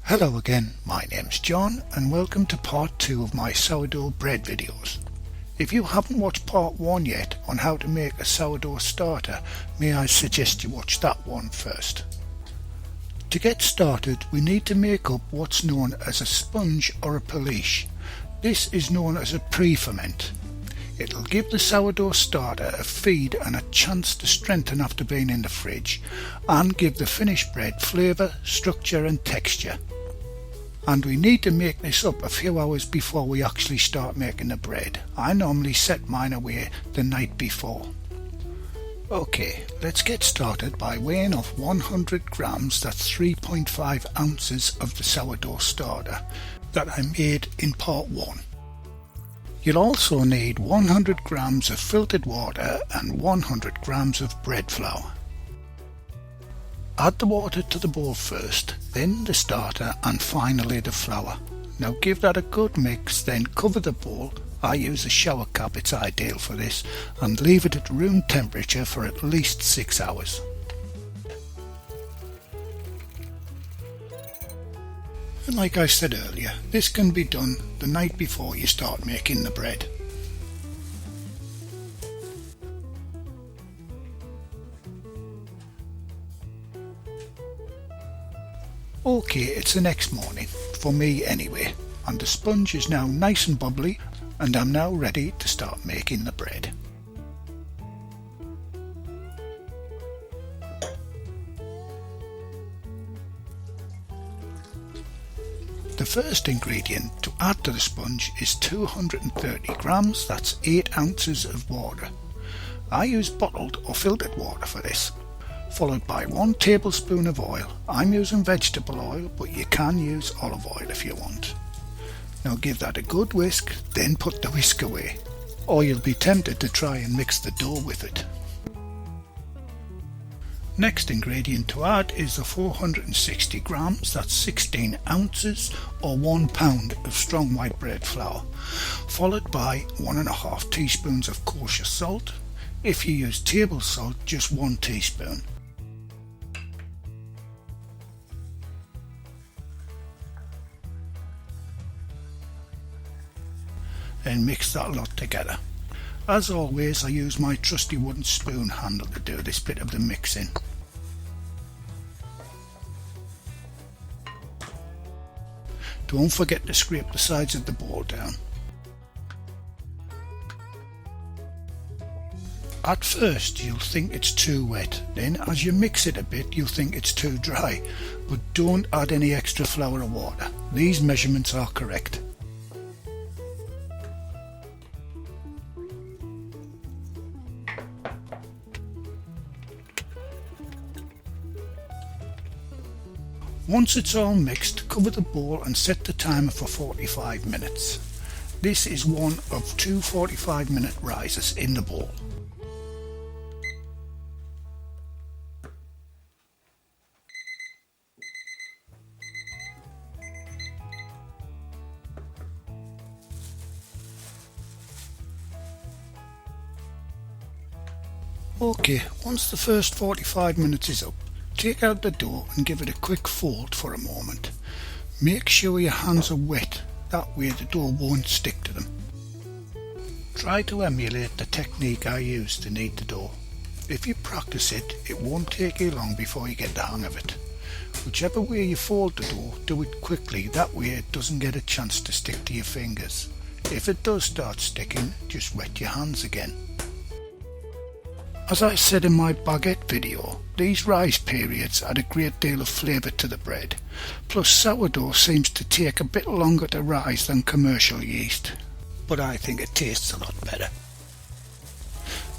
Hello again, my name's John and welcome to part 2 of my sourdough bread videos. If you haven't watched part 1 yet on how to make a sourdough starter, may I suggest you watch that one first. To get started, we need to make up what's known as a sponge or a Poolish. This is known as a pre-ferment. It'll give the sourdough starter a feed and a chance to strengthen after being in the fridge, and give the finished bread flavour, structure and texture. And we need to make this up a few hours before we actually start making the bread. I normally set mine away the night before. Okay, let's get started by weighing off 100 grams, that's 3.5 ounces of the sourdough starter that I made in part 1. You'll also need 100 grams of filtered water and 100 grams of bread flour. Add the water to the bowl first, then the starter and finally the flour. Now give that a good mix, then cover the bowl. I use a shower cap, it's ideal for this, and leave it at room temperature for at least 6 hours. And like I said earlier, this can be done the night before you start making the bread. Okay, it's the next morning, for me anyway, and the sponge is now nice and bubbly and I'm now ready to start making the bread. The first ingredient to add to the sponge is 230 grams, that's 8 ounces of water. I use bottled or filtered water for this, followed by 1 tablespoon of oil. I'm using vegetable oil, but you can use olive oil if you want. Now give that a good whisk, then put the whisk away, or you'll be tempted to try and mix the dough with it. Next ingredient to add is the 460 grams, that's 16 ounces or 1 pound of strong white bread flour, followed by 1.5 teaspoons of kosher salt. If you use table salt, just 1 teaspoon. And mix that lot together. As always, I use my trusty wooden spoon handle to do this bit of the mixing. Don't forget to scrape the sides of the bowl down. At first you'll think it's too wet, then as you mix it a bit you'll think it's too dry, but don't add any extra flour or water. These measurements are correct. Once it's all mixed, cover the bowl and set the timer for 45 minutes. This is one of 2 45-minute rises in the bowl. Okay, once the first 45 minutes is up, take out the dough and give it a quick fold for a moment. Make sure your hands are wet, that way the dough won't stick to them. Try to emulate the technique I use to knead the dough. If you practice it, it won't take you long before you get the hang of it. Whichever way you fold the dough, do it quickly, that way it doesn't get a chance to stick to your fingers. If it does start sticking, just wet your hands again. As I said in my baguette video, these rise periods add a great deal of flavour to the bread, plus sourdough seems to take a bit longer to rise than commercial yeast, but I think it tastes a lot better.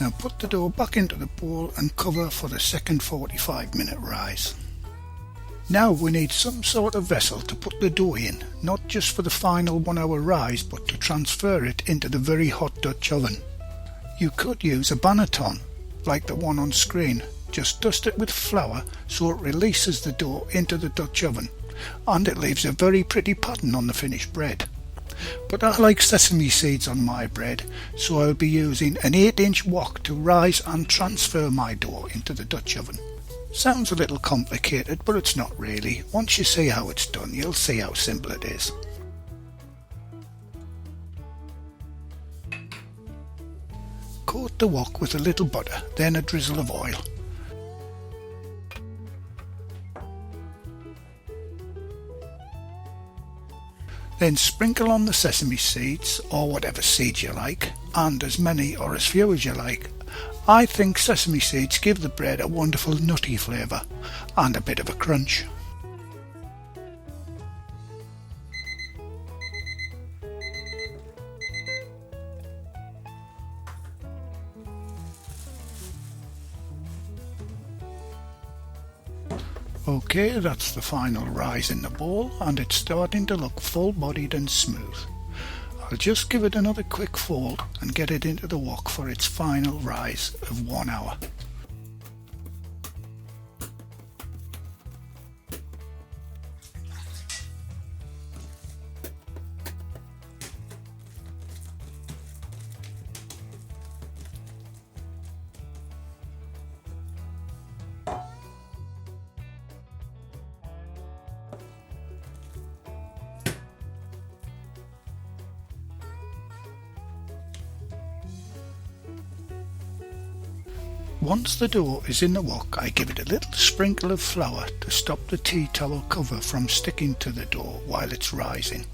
Now put the dough back into the bowl and cover for the second 45-minute rise. Now we need some sort of vessel to put the dough in, not just for the final 1 hour rise, but to transfer it into the very hot Dutch oven. You could use a banneton, like the one on screen. Just dust it with flour so it releases the dough into the Dutch oven, and it leaves a very pretty pattern on the finished bread. But I like sesame seeds on my bread, so I'll be using an 8-inch wok to rise and transfer my dough into the Dutch oven. Sounds a little complicated, but it's not really. Once you see how it's done, you'll see how simple it is. Coat the wok with a little butter, then a drizzle of oil. Then sprinkle on the sesame seeds, or whatever seeds you like, and as many or as few as you like. I think sesame seeds give the bread a wonderful nutty flavour and a bit of a crunch. Okay, that's the final rise in the bowl, and it's starting to look full-bodied and smooth. I'll just give it another quick fold and get it into the wok for its final rise of 1 hour. Once the dough is in the wok, I give it a little sprinkle of flour to stop the tea towel cover from sticking to the dough while it's rising.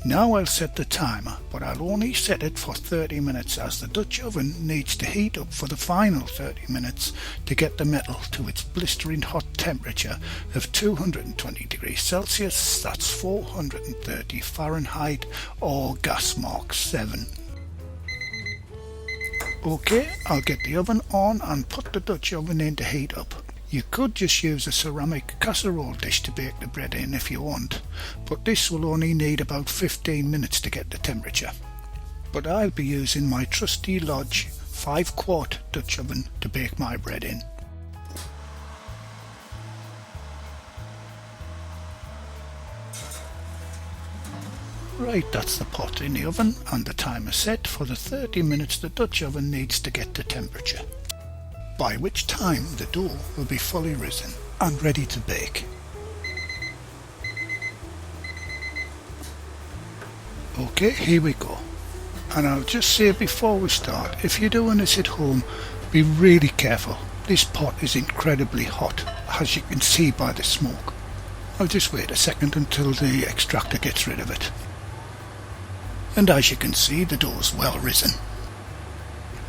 Now I'll set the timer, but I'll only set it for 30 minutes as the Dutch oven needs to heat up for the final 30 minutes to get the metal to its blistering hot temperature of 220 degrees Celsius, that's 430 Fahrenheit or gas mark 7. Okay, I'll get the oven on and put the Dutch oven in to heat up. You could just use a ceramic casserole dish to bake the bread in if you want, but this will only need about 15 minutes to get the temperature. But I'll be using my trusty Lodge 5-quart Dutch oven to bake my bread in. Right, that's the pot in the oven and the timer set for the 30 minutes the Dutch oven needs to get to temperature, by which time the dough will be fully risen and ready to bake. Okay, here we go. And I'll just say before we start, if you're doing this at home, be really careful. This pot is incredibly hot, as you can see by the smoke. I'll just wait a second until the extractor gets rid of it. And as you can see, the dough is well risen.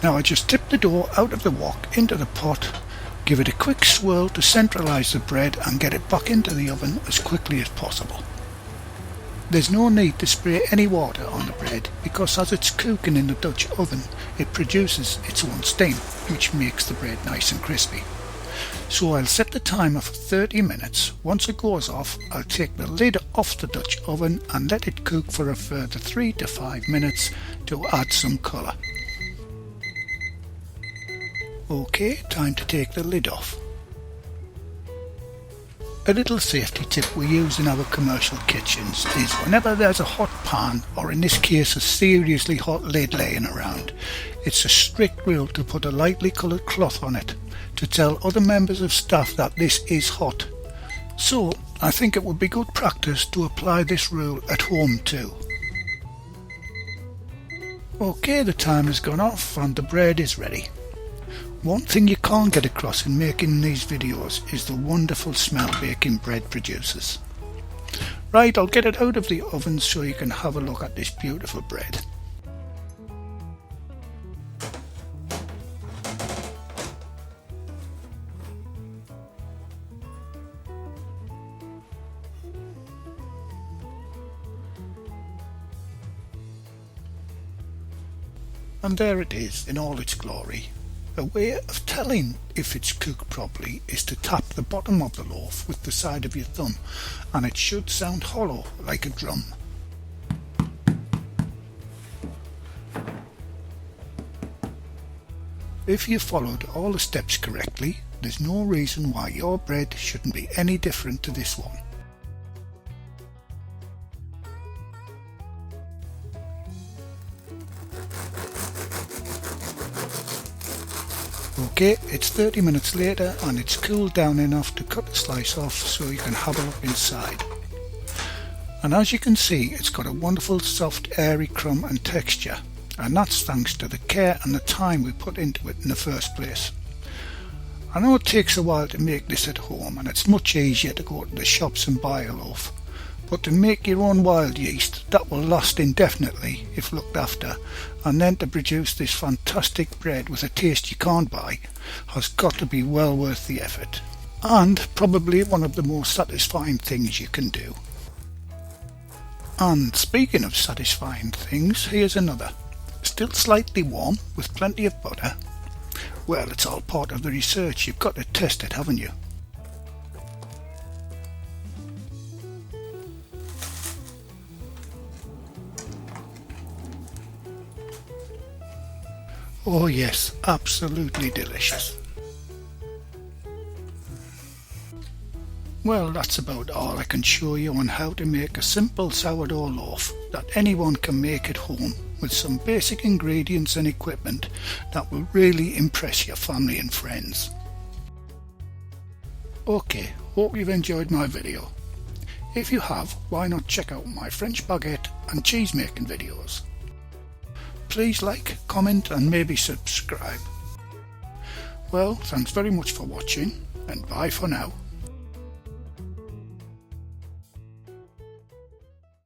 Now I just tip the dough out of the wok into the pot, give it a quick swirl to centralise the bread and get it back into the oven as quickly as possible. There's no need to spray any water on the bread because as it's cooking in the Dutch oven it produces its own steam, which makes the bread nice and crispy. So I'll set the timer for 30 minutes. Once it goes off, I'll take the lid off the Dutch oven and let it cook for a further 3 to 5 minutes to add some colour. Okay, time to take the lid off. A little safety tip we use in our commercial kitchens is whenever there's a hot pan, or in this case a seriously hot lid laying around, it's a strict rule to put a lightly coloured cloth on it to tell other members of staff that this is hot. So I think it would be good practice to apply this rule at home too. Okay, the timer's gone off and the bread is ready. One thing you can't get across in making these videos is the wonderful smell baking bread produces. Right, I'll get it out of the oven so you can have a look at this beautiful bread. And there it is in all its glory. A way of telling if it's cooked properly is to tap the bottom of the loaf with the side of your thumb, and it should sound hollow like a drum. If you followed all the steps correctly, there's no reason why your bread shouldn't be any different to this one. Okay, it's 30 minutes later and it's cooled down enough to cut the slice off so you can have a look inside. And as you can see, it's got a wonderful soft airy crumb and texture, and that's thanks to the care and the time we put into it in the first place. I know it takes a while to make this at home, and it's much easier to go to the shops and buy a loaf, but to make your own wild yeast that will last indefinitely if looked after, and then to produce this fantastic bread with a taste you can't buy, has got to be well worth the effort, and probably one of the most satisfying things you can do. And speaking of satisfying things, here's another. Still slightly warm, with plenty of butter. Well, it's all part of the research. You've got to test it, haven't you? Oh yes, absolutely delicious. Well, that's about all I can show you on how to make a simple sourdough loaf that anyone can make at home with some basic ingredients and equipment that will really impress your family and friends. Okay, hope you've enjoyed my video. If you have, why not check out my French baguette and cheese making videos. Please like, comment and maybe subscribe. Well, thanks very much for watching and bye for now.